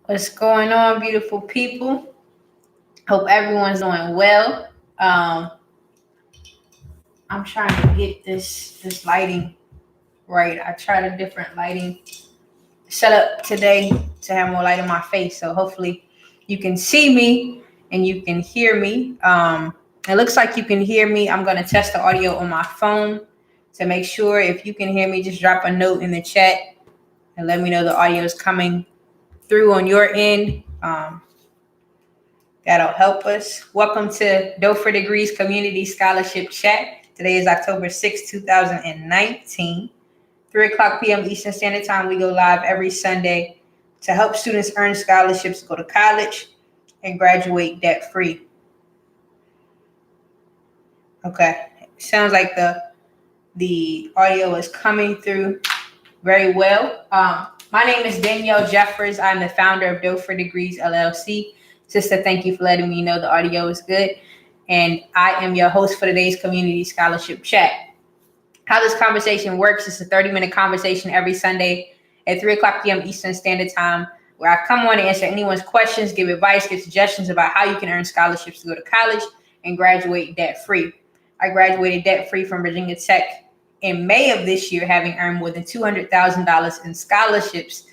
What's going on, beautiful people? Hope everyone's doing well. I'm trying to get this lighting right. I tried a different lighting setup today to have more light in my face. So hopefully you can see me and you can hear me. It looks like you can hear me. I'm gonna test the audio on my phone to make sure. If you can hear me, just drop a note in the chat and let me know the audio is coming through on your end. That'll help us. Welcome to Dough for Degrees Community Scholarship Chat. Today is October 6, 2019. 3 o'clock p.m. Eastern Standard Time. We go live every Sunday to help students earn scholarships to go to college and graduate debt-free. Okay. Sounds like the audio is coming through very well. My name is Danielle Jeffers. I'm the founder of Dough for Degrees, LLC. Sister, thank you for letting me know the audio is good. And I am your host for today's Community Scholarship Chat. How this conversation works is a 30-minute conversation every Sunday at 3 o'clock p.m. Eastern Standard Time, where I come on and answer anyone's questions, give advice, give suggestions about how you can earn scholarships to go to college and graduate debt-free. I graduated debt-free from Virginia Tech in May of this year, having earned more than $200,000 in scholarships.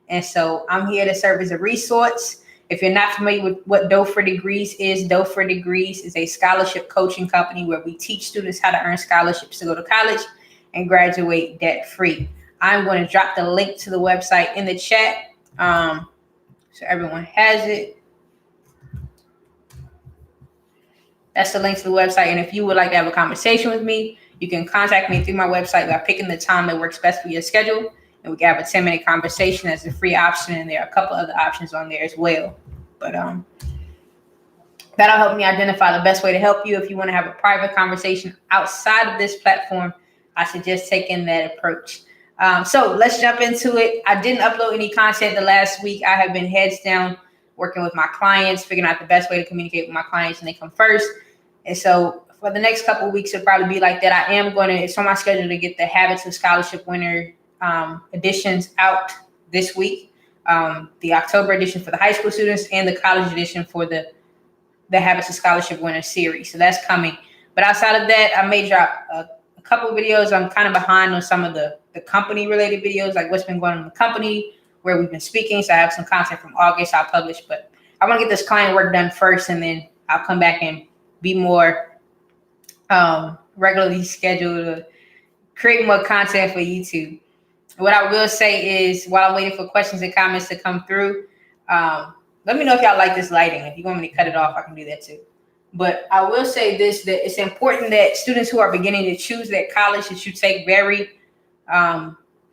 And so I'm here to serve as a resource. If you're not familiar with what Dough for Degrees is, Dough for Degrees is a scholarship coaching company where we teach students how to earn scholarships to go to college and graduate debt-free. I'm going to drop the link to the website in the chat so everyone has it. That's the link to the website. And if you would like to have a conversation with me, you can contact me through my website by picking the time that works best for your schedule. And we can have a 10-minute conversation as a free option. And there are a couple other options on there as well. But that'll help me identify the best way to help you. If you want to have a private conversation outside of this platform, I suggest taking that approach. So let's jump into it. I didn't upload any content the last week. I have been heads down working with my clients, figuring out the best way to communicate with my clients, and they come first. And so for the next couple of weeks, it'll probably be like that. It's on my schedule to get the Habits of Scholarship Winner editions out this week. The October edition for the high school students and the college edition for the Habits of Scholarship Winner series. So that's coming. But outside of that, I may drop a couple of videos. I'm kind of behind on some of the company related videos, like what's been going on in the company, where we've been speaking. So I have some content from August I'll publish, but I want to get this client work done first, and then I'll come back and be more regularly scheduled to create more content for YouTube. What I will say is, while I'm waiting for questions and comments to come through, let me know if y'all like this lighting. If you want me to cut it off, I can do that too. But I will say this, that it's important that students who are beginning to choose that college, that you take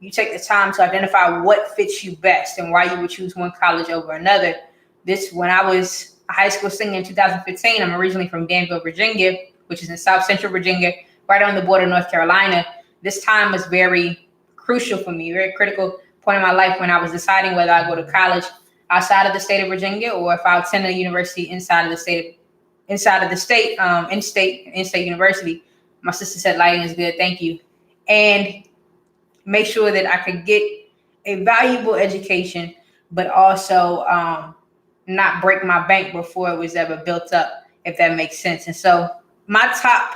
you take the time to identify what fits you best and why you would choose one college over another. When I was a high school senior in 2015, I'm originally from Danville, Virginia, which is in South Central Virginia, right on the border of North Carolina. This time was very crucial for me, very critical point in my life when I was deciding whether I go to college outside of the state of Virginia or if I attend a university in-state university. My sister said lighting is good, thank you. And make sure that I could get a valuable education, but also not break my bank before it was ever built up, if that makes sense. And so my top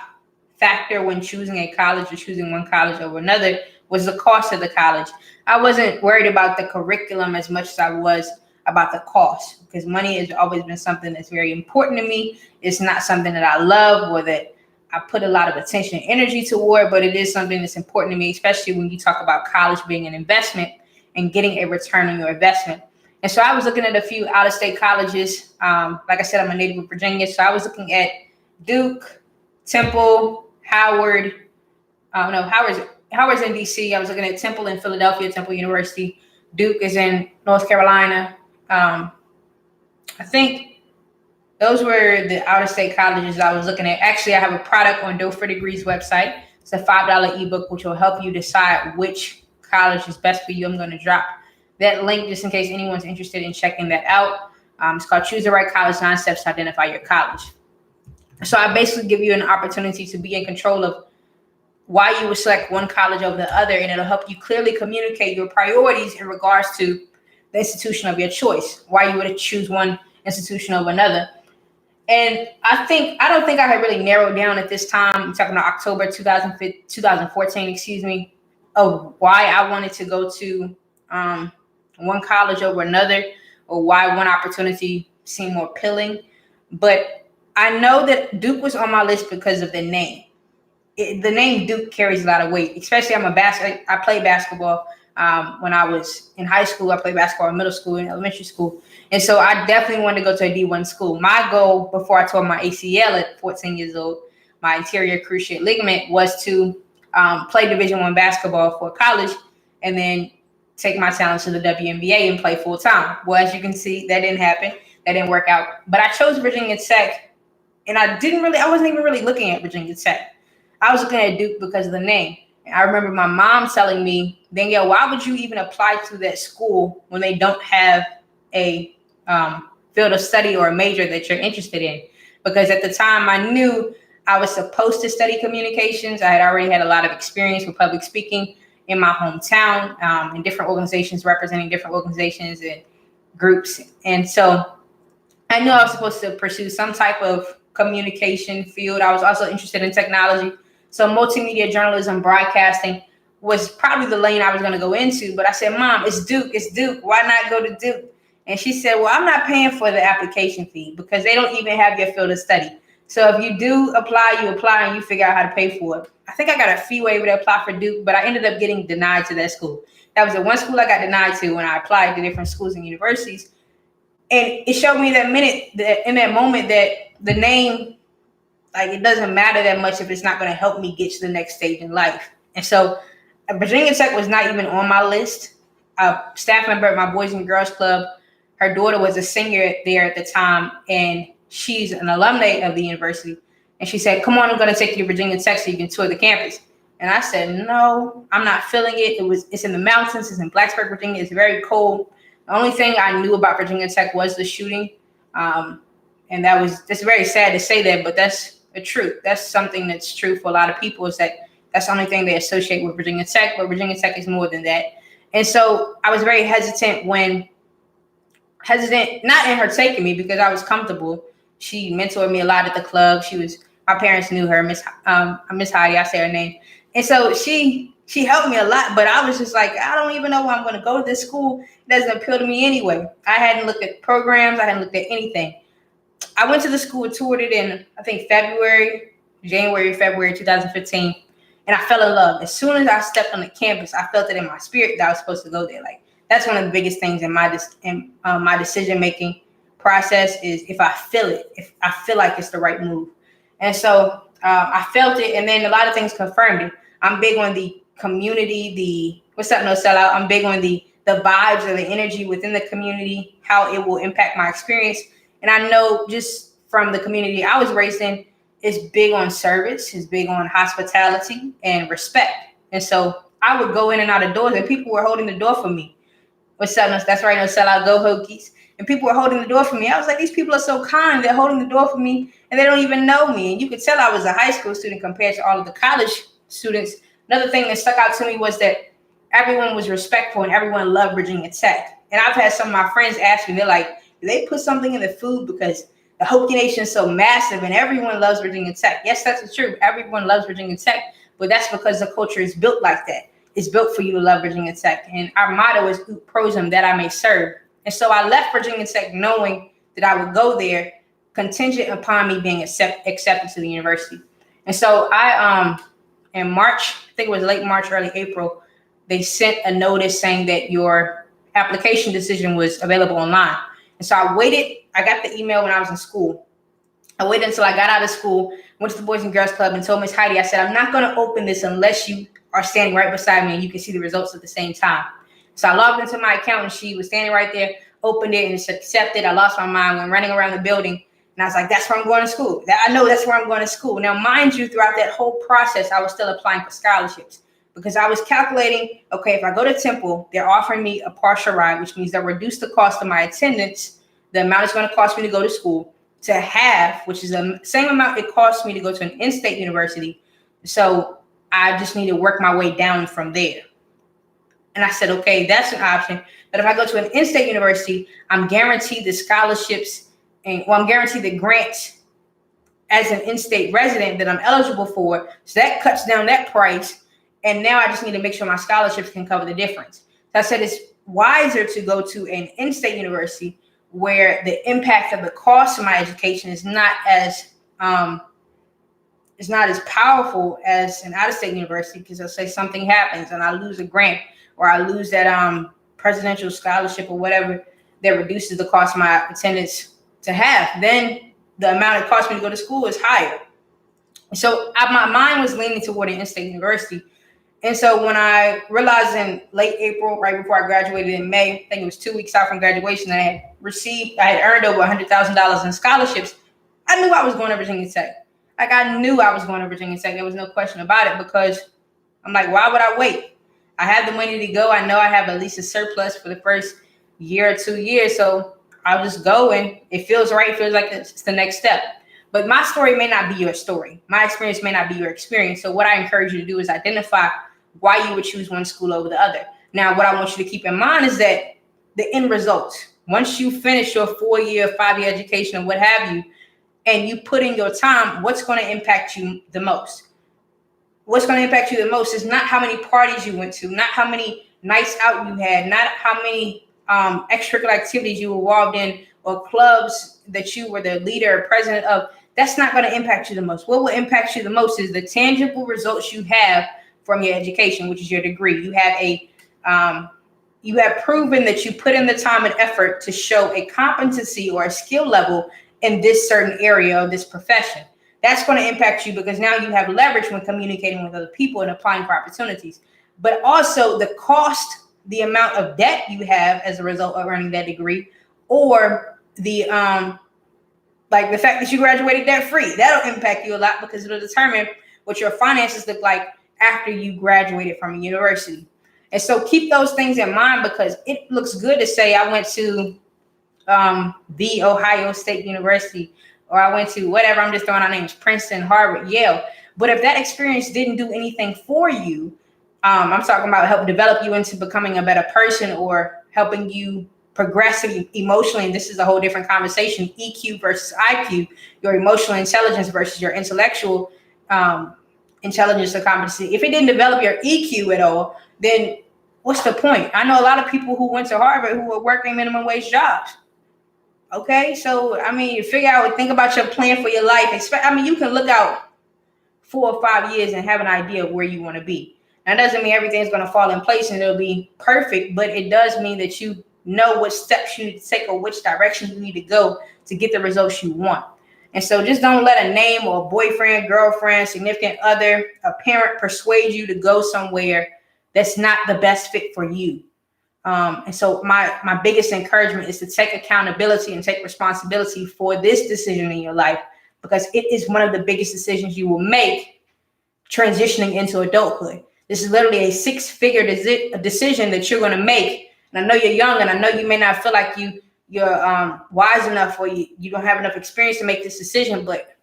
factor when choosing a college or choosing one college over another was the cost of the college. I wasn't worried about the curriculum as much as I was about the cost, because money has always been something that's very important to me. It's not something that I love or that I put a lot of attention and energy toward, but it is something that's important to me, especially when you talk about college being an investment and getting a return on your investment. And so I was looking at a few out-of-state colleges. Like I said, I'm a native of Virginia, so I was looking at Duke, Temple, Howard. Howard's in DC. I was looking at Temple in Philadelphia, Temple University. Duke is in North Carolina. I think those were the out-of-state colleges I was looking at. Actually, I have a product on Dough for Degrees website. It's a $5 ebook, which will help you decide which college is best for you. I'm going to drop that link just in case anyone's interested in checking that out. It's called Choose the Right College, 9 Steps to Identify Your College. So I basically give you an opportunity to be in control of why you would select one college over the other, and it'll help you clearly communicate your priorities in regards to the institution of your choice, why you would choose one institution over another. And I don't think I had really narrowed down at this time, I'm talking about October 2014, excuse me, of why I wanted to go to one college over another, or why one opportunity seemed more appealing. But I know that Duke was on my list because of the name. The name Duke carries a lot of weight, especially I played basketball when I was in high school. I played basketball in middle school and elementary school. And so I definitely wanted to go to a D1 school. My goal before I tore my ACL at 14 years old, my anterior cruciate ligament, was to play Division I basketball for college and then take my talents to the WNBA and play full time. Well, as you can see, that didn't happen. That didn't work out. But I chose Virginia Tech, and I wasn't even really looking at Virginia Tech. I was looking at Duke because of the name. And I remember my mom telling me, Danielle, why would you even apply to that school when they don't have a field of study or a major that you're interested in? Because at the time I knew I was supposed to study communications. I had already had a lot of experience with public speaking in my hometown, in different organizations, representing different organizations and groups. And so I knew I was supposed to pursue some type of communication field. I was also interested in technology. So multimedia journalism, broadcasting was probably the lane I was going to go into. But I said, Mom, it's Duke. Why not go to Duke? And she said, well, I'm not paying for the application fee because they don't even have your field of study. So if you do apply, you apply and you figure out how to pay for it. I think I got a fee waiver to apply for Duke, but I ended up getting denied to that school. That was the one school I got denied to when I applied to different schools and universities. And it showed me in that moment that the name, like, it doesn't matter that much if it's not going to help me get to the next stage in life. And so Virginia Tech was not even on my list. A staff member at my Boys and Girls Club, her daughter was a senior there at the time, and she's an alumni of the university. And she said, come on, I'm going to take you to Virginia Tech so you can tour the campus. And I said, no, I'm not feeling it. It's in the mountains. It's in Blacksburg, Virginia. It's very cold. The only thing I knew about Virginia Tech was the shooting. And it's very sad to say that, but that's the truth. That's something that's true for a lot of people, is that's the only thing they associate with Virginia Tech, but Virginia Tech is more than that. And so I was very hesitant, not in her taking me because I was comfortable. She mentored me a lot at the club. My parents knew her, Miss Heidi, I say her name. And so she helped me a lot, but I was just like, I don't even know where I'm going to go to this school. It doesn't appeal to me anyway. I hadn't looked at programs. I hadn't looked at anything. I went to the school, toured it in, I think, January, February 2015, and I fell in love. As soon as I stepped on the campus, I felt it in my spirit that I was supposed to go there. Like, that's one of the biggest things in my decision-making process is if I feel it, if I feel like it's the right move. And so I felt it, and then a lot of things confirmed it. I'm big on the community, what's up, no sellout. I'm big on the vibes or the energy within the community, how it will impact my experience. And I know just from the community I was raised in, it's big on service, it's big on hospitality and respect. And so I would go in and out of doors and people were holding the door for me. What's up? That's right, no sellout, go Hokies. And people were holding the door for me. I was like, these people are so kind. They're holding the door for me and they don't even know me. And you could tell I was a high school student compared to all of the college students. Another thing that stuck out to me was that everyone was respectful and everyone loved Virginia Tech. And I've had some of my friends ask me, they're like, do they put something in the food because the Hokie Nation is so massive and everyone loves Virginia Tech? Yes, that's the truth. Everyone loves Virginia Tech, but that's because the culture is built like that. It's built for you to love Virginia Tech. And our motto is ut prosum, that I may serve. And so I left Virginia Tech knowing that I would go there contingent upon me being accepted to the university. And so in March, I think it was late March, early April, they sent a notice saying that your application decision was available online. And so I waited. I got the email when I was in school. I waited until I got out of school, went to the Boys and Girls Club and told Miss Heidi, I said, I'm not going to open this unless you are standing right beside me and you can see the results at the same time. So I logged into my account and she was standing right there, opened it and it's accepted. I lost my mind, went running around the building. And I was like, that's where I'm going to school. I know that's where I'm going to school. Now, mind you, throughout that whole process, I was still applying for scholarships because I was calculating, okay, if I go to Temple, they're offering me a partial ride, which means they'll reduce the cost of my attendance, the amount it's going to cost me to go to school, to half, which is the same amount it costs me to go to an in-state university. So I just need to work my way down from there. And I said, okay, that's an option. But if I go to an in-state university, I'm guaranteed the scholarships and I'm guaranteed the grants as an in-state resident that I'm eligible for. So that cuts down that price. And now I just need to make sure my scholarships can cover the difference. So I said it's wiser to go to an in-state university where the impact of the cost of my education is not as powerful as an out-of-state university, because I'll say something happens and I lose a grant or I lose that presidential scholarship or whatever that reduces the cost of my attendance to half. Then the amount it costs me to go to school is higher. So my mind was leaning toward an in-state university. And so when I realized in late April, right before I graduated in May, I think it was 2 weeks out from graduation, I had earned over $100,000 in scholarships. I knew I was going to Virginia Tech. Like, I knew I was going to Virginia Tech. There was no question about it, because I'm like, why would I wait? I have the money to go. I know I have at least a surplus for the first year or 2 years. So I'll just go, and it feels right. It feels like it's the next step. But my story may not be your story. My experience may not be your experience. So what I encourage you to do is identify why you would choose one school over the other. Now, what I want you to keep in mind is that the end result, once you finish your 4-year, 5-year education or what have you, and you put in your time, what's going to impact you the most? What's going to impact you the most is not how many parties you went to, not how many nights out you had, not how many extracurricular activities you were involved in or clubs that you were the leader or president of. That's not going to impact you the most. What will impact you the most is the tangible results you have from your education, which is your degree. You have proven that you put in the time and effort to show a competency or a skill level in this certain area of this profession. That's going to impact you, because now you have leverage when communicating with other people and applying for opportunities. But also the cost, the amount of debt you have as a result of earning that degree, or the like the fact that you graduated debt free, that'll impact you a lot, because it'll determine what your finances look like after you graduated from a university. And so keep those things in mind, because it looks good to say I went to the Ohio State University, or I went to whatever, I'm just throwing out names, Princeton, Harvard, Yale. But if that experience didn't do anything for you, I'm talking about help develop you into becoming a better person, or helping you progress emotionally. And this is a whole different conversation, EQ versus IQ, your emotional intelligence versus your intellectual intelligence or competency. If it didn't develop your EQ at all, then what's the point? I know a lot of people who went to Harvard who were working minimum wage jobs. Okay, so I mean, you think about your plan for your life. You can look out 4 or 5 years and have an idea of where you want to be. That doesn't mean everything's going to fall in place and it'll be perfect, but it does mean that you know what steps you need to take or which direction you need to go to get the results you want. And so just don't let a name or a boyfriend, girlfriend, significant other, a parent persuade you to go somewhere that's not the best fit for you. And so my biggest encouragement is to take accountability and take responsibility for this decision in your life, because it is one of the biggest decisions you will make transitioning into adulthood. This is literally a 6-figure decision that you're going to make. And I know you're young, and I know you may not feel like you're wise enough, or you don't have enough experience to make this decision, but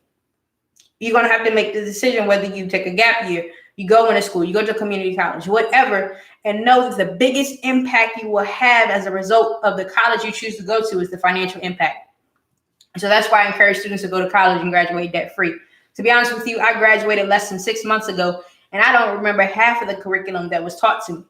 you're going to have to make the decision whether you take a gap year, you go into school, you go to community college, whatever, and know that the biggest impact you will have as a result of the college you choose to go to is the financial impact. So that's why I encourage students to go to college and graduate debt free. To be honest with you, I graduated less than 6 months ago, and I don't remember half of the curriculum that was taught to me.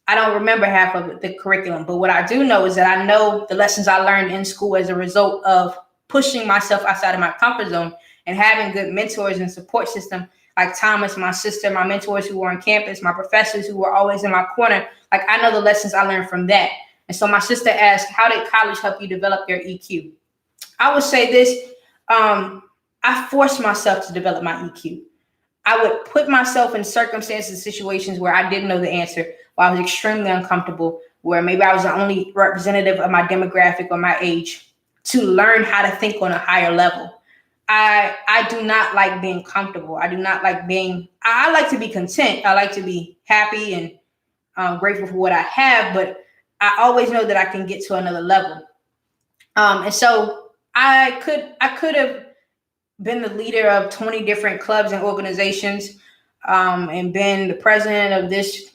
I don't remember half of the curriculum, but what I do know is that I know the lessons I learned in school as a result of pushing myself outside of my comfort zone and having good mentors and support system like Thomas, my sister, my mentors who were on campus, my professors who were always in my corner. Like, I know the lessons I learned from that. And so my sister asked, how did college help you develop your EQ? I would say this, I forced myself to develop my EQ. I would put myself in circumstances, situations where I didn't know the answer, where I was extremely uncomfortable, where maybe I was the only representative of my demographic or my age, to learn how to think on a higher level. I do not like being comfortable. I like to be content. I like to be happy and grateful for what I have, but I always know that I can get to another level. And so I could have been the leader of 20 different clubs and organizations, and been the president of this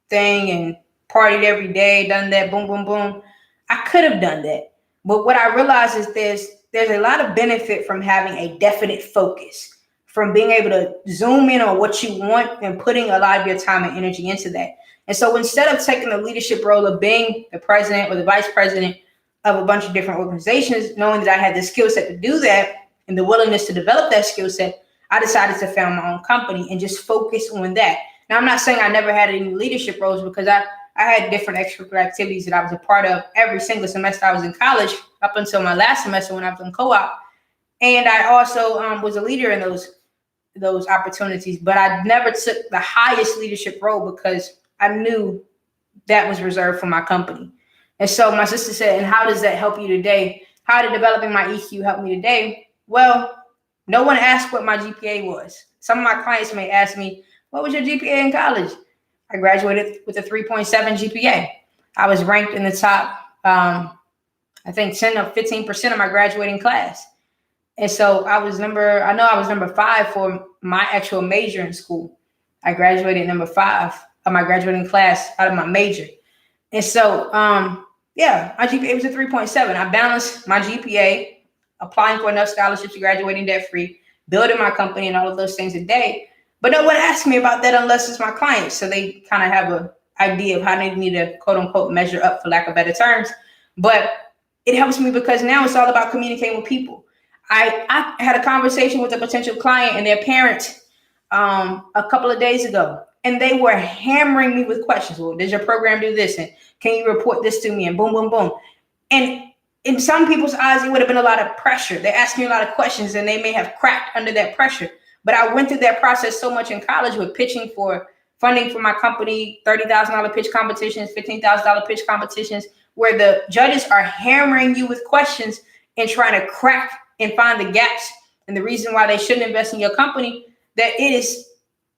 thing, and partied every day, done that, boom, boom, boom. I could have done that. But what I realized is there's a lot of benefit from having a definite focus, from being able to zoom in on what you want and putting a lot of your time and energy into that. And so instead of taking the leadership role of being the president or the vice president of a bunch of different organizations, knowing that I had the skill set to do that and the willingness to develop that skill set, I decided to found my own company and just focus on that. Now, I'm not saying I never had any leadership roles, because I had different extracurricular activities that I was a part of every single semester I was in college, up until my last semester when I was in co-op. And I also was a leader in those opportunities, but I never took the highest leadership role because I knew that was reserved for my company. And so my sister said, and how does that help you today? How did developing my EQ help me today? Well, no one asked what my GPA was. Some of my clients may ask me, what was your GPA in college? I graduated with a 3.7 GPA. I was ranked in the top, I think 10 or 15% of my graduating class. And so I was number 5 for my actual major in school. I graduated number 5 of my graduating class out of my major. And so, my GPA was a 3.7. I balanced my GPA, applying for enough scholarships to graduating debt-free, building my company and all of those things a day. But no one asks me about that unless it's my clients. So they kind of have an idea of how they need to, quote unquote, measure up, for lack of better terms. But it helps me because now it's all about communicating with people. I had a conversation with a potential client and their parent a couple of days ago, and they were hammering me with questions. Well, does your program do this? And can you report this to me? And boom, boom, boom. And in some people's eyes, it would have been a lot of pressure. They asked me a lot of questions and they may have cracked under that pressure. But I went through that process so much in college with pitching for funding for my company, $30,000 pitch competitions, $15,000 pitch competitions, where the judges are hammering you with questions and trying to crack and find the gaps and the reason why they shouldn't invest in your company, that it is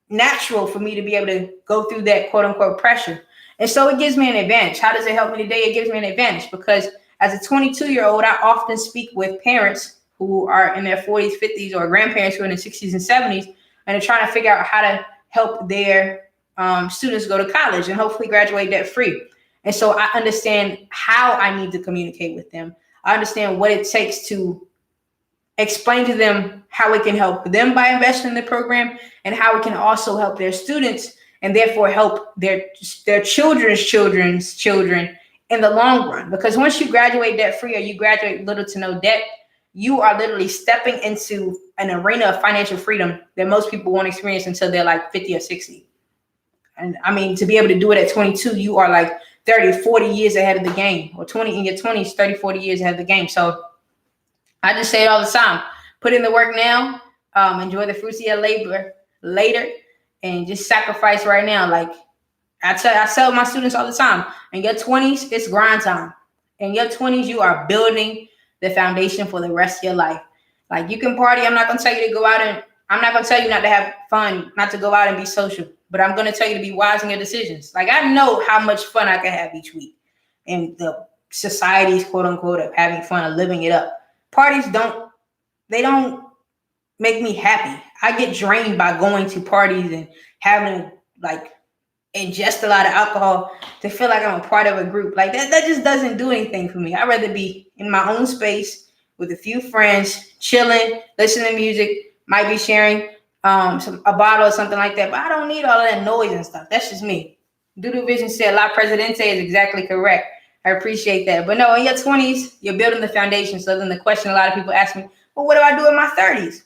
natural for me to be able to go through that quote unquote pressure. And so it gives me an advantage. How does it help me today? It gives me an advantage because as a 22-year-old, I often speak with parents who are in their 40s, 50s, or grandparents who are in their 60s and 70s, and they're trying to figure out how to help their students go to college and hopefully graduate debt free. And so I understand how I need to communicate with them. I understand what it takes to explain to them how it can help them by investing in the program and how it can also help their students and therefore help their children's children in the long run. Because once you graduate debt free or you graduate little to no debt, you are literally stepping into an arena of financial freedom that most people won't experience until they're like 50 or 60. And I mean, to be able to do it at 22, you are like 30, 40 years ahead of the game, or 20 in your 20s, 30, 40 years ahead of the game. So I just say it all the time. Put in the work now, enjoy the fruits of your labor later, and just sacrifice right now. Like I tell my students all the time, in your 20s, it's grind time. In your 20s, you are building the foundation for the rest of your life. Like you can party. I'm not going to tell you to go out and I'm not going to tell you not to have fun, not to go out and be social, but I'm going to tell you to be wise in your decisions. Like I know how much fun I can have each week and the society's quote unquote of having fun and living it up. Parties don't make me happy. I get drained by going to parties and having to like ingest a lot of alcohol to feel like I'm a part of a group. Like that just doesn't do anything for me. I'd rather be in my own space with a few friends, chilling, listening to music, might be sharing a bottle or something like that. But I don't need all of that noise and stuff. That's just me. Doodoo Vision said La Presidente is exactly correct. I appreciate that. But no, in your 20s, you're building the foundation. So then the question a lot of people ask me, well, what do I do in my 30s?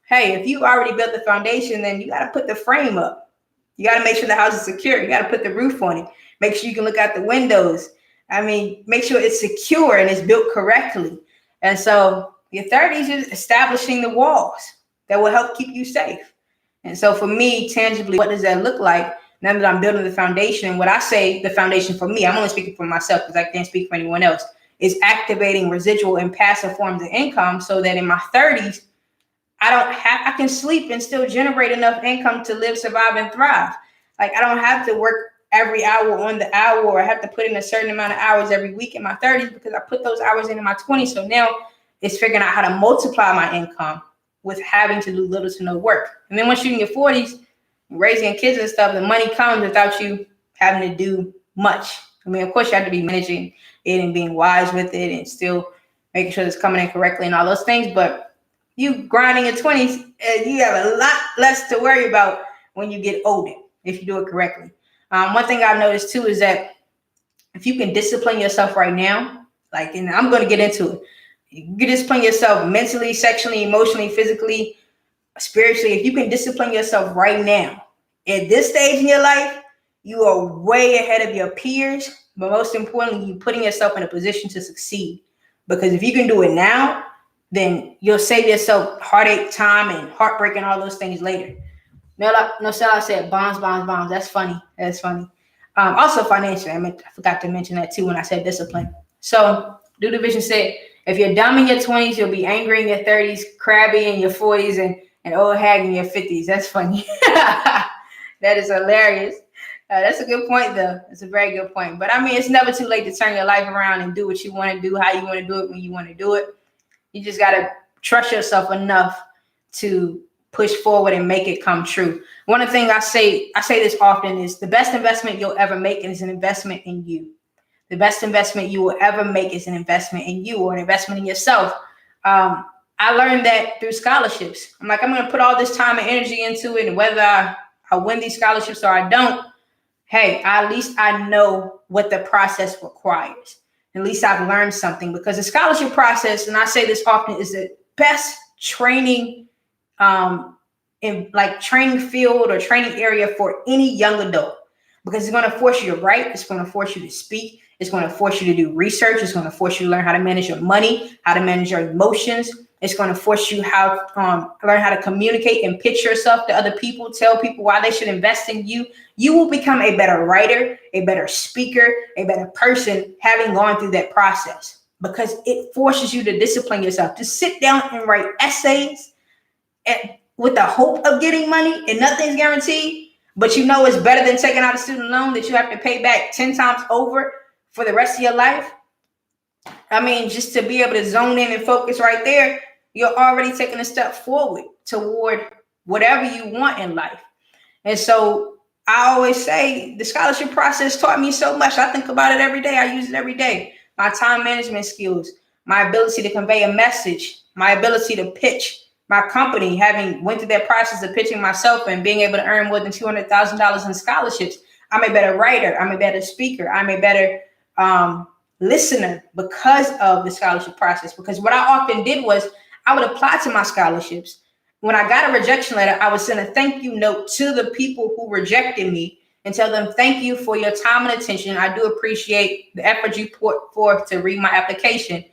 Hey, if you've already built the foundation, then you got to put the frame up. You got to make sure the house is secure. You got to put the roof on it. Make sure you can look out the windows. I mean, make sure it's secure and it's built correctly. And so your 30s is establishing the walls that will help keep you safe. And so for me, tangibly, what does that look like? Now that I'm building the foundation, what I say the foundation for me, I'm only speaking for myself because I can't speak for anyone else, is activating residual and passive forms of income so that in my 30s, I can sleep and still generate enough income to live, survive, and thrive. Like I don't have to work every hour on the hour or I have to put in a certain amount of hours every week in my 30s because I put those hours in my 20s. So now it's figuring out how to multiply my income with having to do little to no work. And then once you're in your 40s, raising kids and stuff, the money comes without you having to do much. I mean, of course, you have to be managing it and being wise with it and still making sure it's coming in correctly and all those things. But you grinding your 20s, you have a lot less to worry about when you get older if you do it correctly. One thing I've noticed too is that if you can discipline yourself right now, like, and I'm going to get into it, you can discipline yourself mentally, sexually, emotionally, physically, spiritually. If you can discipline yourself right now, at this stage in your life, you are way ahead of your peers. But most importantly, you're putting yourself in a position to succeed. Because if you can do it now, then you'll save yourself heartache, time, and heartbreak and all those things later. No, so I said bonds. That's funny. Also financially, I forgot to mention that too when I said discipline. So Do Division said, if you're dumb in your 20s, you'll be angry in your 30s, crabby in your 40s, and old hag in your 50s. That's funny. That is hilarious. That's a good point, though. It's a very good point. But I mean, it's never too late to turn your life around and do what you want to do, how you want to do it, when you want to do it. You just got to trust yourself enough to push forward and make it come true. One of the things I say this often is the best investment you'll ever make is an investment in you. The best investment you will ever make is an investment in you, or an investment in yourself. I learned that through scholarships. I'm like, I'm going to put all this time and energy into it, and whether I win these scholarships or I don't, hey, at least I know what the process requires. At least I've learned something, because the scholarship process, and I say this often, is the best training in like training field or training area for any young adult, because it's going to force you to write. It's going to force you to speak. It's going to force you to do research. It's going to force you to learn how to manage your money, how to manage your emotions. It's going to force you how learn how to communicate and pitch yourself to other people, tell people why they should invest in you. You will become a better writer, a better speaker, a better person having gone through that process, because it forces you to discipline yourself, to sit down and write essays with the hope of getting money, and nothing's guaranteed, but you know it's better than taking out a student loan that you have to pay back 10 times over for the rest of your life. I mean, just to be able to zone in and focus right there, you're already taking a step forward toward whatever you want in life. And so I always say the scholarship process taught me so much. I think about it every day. I use it every day. My time management skills, my ability to convey a message, my ability to pitch my company, having went through that process of pitching myself and being able to earn more than $200,000 in scholarships. I'm a better writer. I'm a better speaker. I'm a better listener because of the scholarship process. Because what I often did was I would apply to my scholarships. When I got a rejection letter, I would send a thank you note to the people who rejected me and tell them, thank you for your time and attention. I do appreciate the effort you put forth to read my application.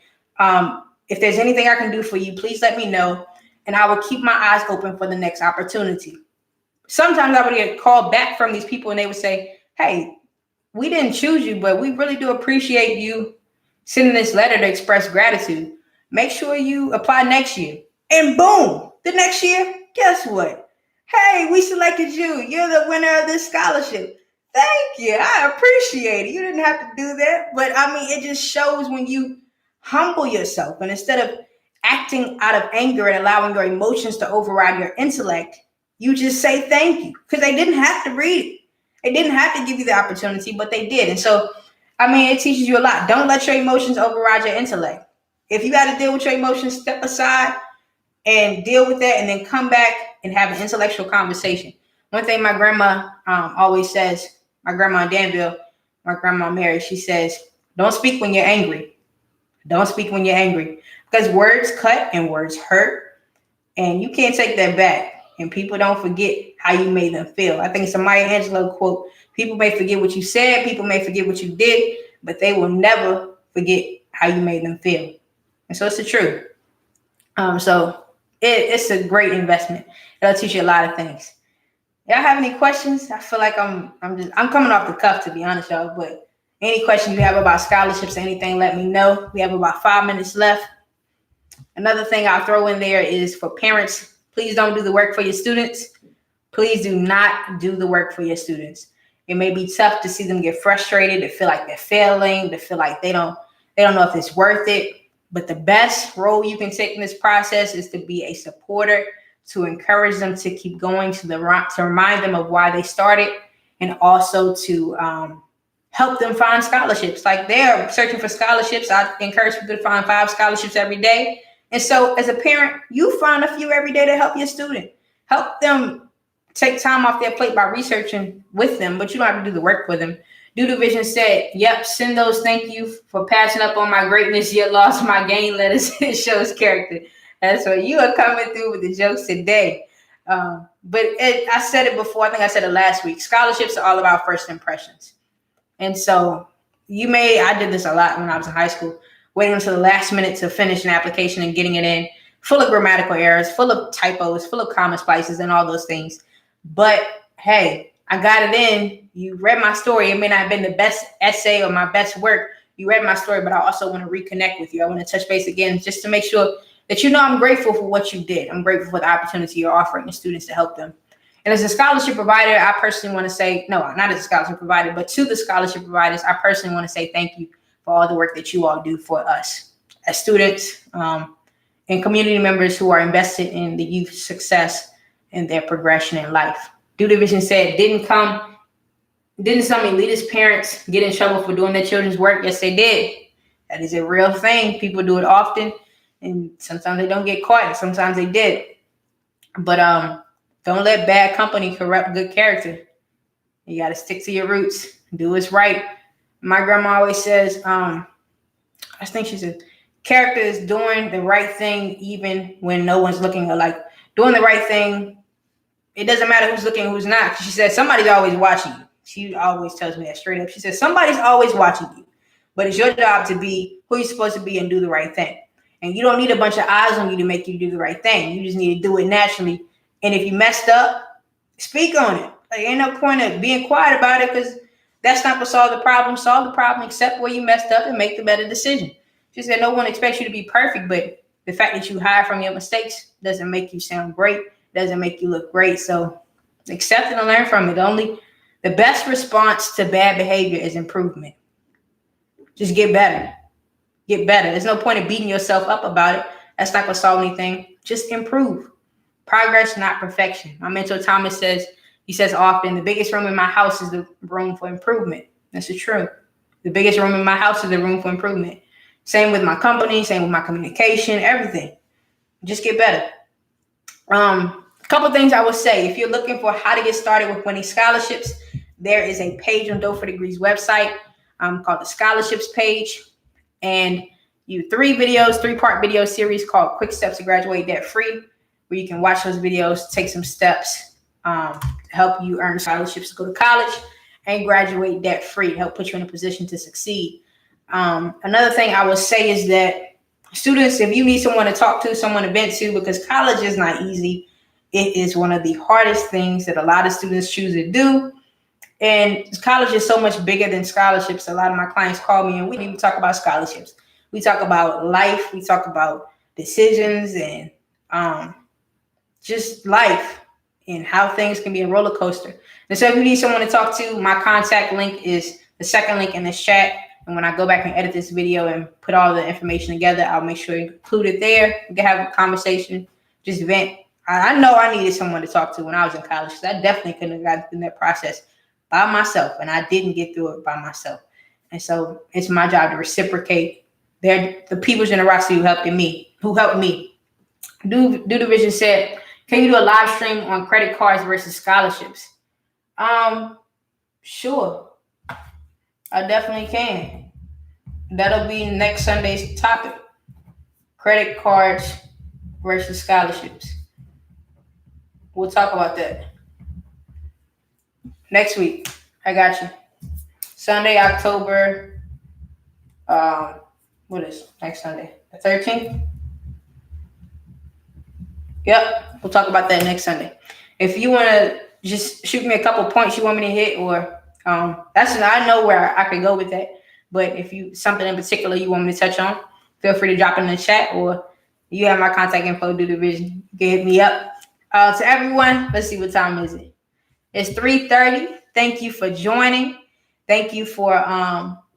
If there's anything I can do for you, please let me know. And I would keep my eyes open for the next opportunity. Sometimes I would get called back from these people and they would say, hey, we didn't choose you, but we really do appreciate you sending this letter to express gratitude. Make sure you apply next year. And boom, the next year, guess what? Hey, we selected you. You're the winner of this scholarship. Thank you. I appreciate it. You didn't have to do that. But I mean, it just shows when you humble yourself, and instead of acting out of anger and allowing your emotions to override your intellect, you just say thank you, because they didn't have to read it. They didn't have to give you the opportunity, but they did. And so, I mean, it teaches you a lot. Don't let your emotions override your intellect. If you got to deal with your emotions, step aside and deal with that, and then come back and have an intellectual conversation. One thing my grandma always says, my grandma in Danville, my grandma Mary, she says, don't speak when you're angry. Don't speak when you're angry, because words cut and words hurt, and you can't take that back. And people don't forget how you made them feel. I think it's a Maya Angelou quote. People may forget what you said, people may forget what you did, but they will never forget how you made them feel. And so it's the truth. So it's a great investment. It'll teach you a lot of things. Y'all have any questions? I feel like I'm coming off the cuff, to be honest, y'all. But any questions you have about scholarships or anything, let me know. We have about 5 minutes left. Another thing I'll throw in there is for parents. Please don't do the work for your students. Please do not do the work for your students. It may be tough to see them get frustrated, to feel like they're failing, to feel like they don't know if it's worth it. But the best role you can take in this process is to be a supporter, to encourage them to keep going, to remind them of why they started, and also to help them find scholarships. Like they're searching for scholarships. I encourage people to find 5 scholarships every day. And so as a parent, you find a few every day to help your student. Help them take time off their plate by researching with them, but you don't have to do the work for them. Do the Vision said, yep, send those thank you for passing up on my greatness, yet lost my gain letters. It shows character. That's what you are coming through with the jokes today. I said it before. I think I said it last week. Scholarships are all about first impressions. And so I did this a lot when I was in high school, waiting until the last minute to finish an application and getting it in, full of grammatical errors, full of typos, full of comma splices and all those things. But hey, I got it in. You read my story. It may not have been the best essay or my best work. You read my story, but I also want to reconnect with you. I want to touch base again just to make sure that you know I'm grateful for what you did. I'm grateful for the opportunity you're offering the students to help them. And as a scholarship provider, I personally want to say, no, not as a scholarship provider, but to the scholarship providers, I personally want to say thank you for all the work that you all do for us as students and community members who are invested in the youth's success and their progression in life. Do the Vision said, didn't some elitist parents get in trouble for doing their children's work? Yes, they did. That is a real thing. People do it often, and sometimes they don't get caught, and sometimes they did. But don't let bad company corrupt good character. You got to stick to your roots. Do what's right. My grandma always says, I think she said, character is doing the right thing even when no one's looking, or like doing the right thing. It doesn't matter who's looking and who's not. She said, somebody's always watching you. She always tells me that straight up. She says, somebody's always watching you, but it's your job to be who you're supposed to be and do the right thing. And you don't need a bunch of eyes on you to make you do the right thing. You just need to do it naturally. And if you messed up, speak on it. Like, ain't no point of being quiet about it, because that's not going to solve the problem. Solve the problem, accept where you messed up, and make the better decision. She said, no one expects you to be perfect, but the fact that you hide from your mistakes doesn't make you sound great, doesn't make you look great. So accept it and learn from it. The best response to bad behavior is improvement. Just get better. Get better. There's no point in beating yourself up about it. That's not going to solve anything. Just improve. Progress, not perfection. My mentor Thomas says often, the biggest room in my house is the room for improvement. That's the truth. The biggest room in my house is the room for improvement. Same with my company, same with my communication, everything. Just get better. A couple things I would say. If you're looking for how to get started with winning scholarships, there is a page on Dope for Degrees website called the scholarships page. And you 3-part video series called Quick Steps to Graduate Debt Free, where you can watch those videos, take some steps to help you earn scholarships to go to college and graduate debt free, to help put you in a position to succeed. Another thing I would say is that students, if you need someone to talk to, someone to vent to, because college is not easy. It is one of the hardest things that a lot of students choose to do. And college is so much bigger than scholarships. A lot of my clients call me and we don't even talk about scholarships. We talk about life. We talk about decisions and just life and how things can be a roller coaster. And so if you need someone to talk to, my contact link is the second link in this chat. And when I go back and edit this video and put all the information together, I'll make sure you include it there. We can have a conversation, just vent. I know I needed someone to talk to when I was in college, because I definitely couldn't have gotten through that process by myself, and I didn't get through it by myself. And so it's my job to reciprocate the people's generosity who helped me. Do the Vision said, can you do a live stream on credit cards versus scholarships? Sure. I definitely can. That'll be next Sunday's topic. Credit cards versus scholarships. We'll talk about that next week. I got you. Sunday, October. What is next Sunday? The 13th? Yep. We'll talk about that next Sunday. If you want to just shoot me a couple points you want me to hit, or I know where I could go with that. But if you something in particular you want me to touch on, feel free to drop it in the chat, or you have my contact info. Do the Vision. Get me up. To everyone, let's see, what time is it? It's 3:30. Thank you for joining. Thank you for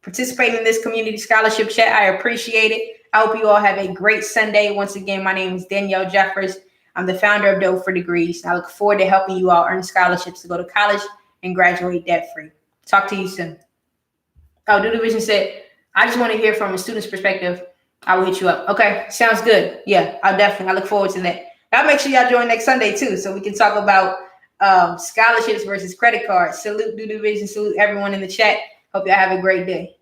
participating in this community scholarship chat. I appreciate it. I hope you all have a great Sunday. Once again, my name is Danielle Jeffers. I'm the founder of Dope for Degrees. I look forward to helping you all earn scholarships to go to college and graduate debt free. Talk to you soon. Oh, Do Division said, I just want to hear from a student's perspective. I will hit you up. Okay, sounds good. Yeah, I'll definitely. I look forward to that. I'll make sure y'all join next Sunday too, so we can talk about scholarships versus credit cards. Salute Do Division. Salute everyone in the chat. Hope y'all have a great day.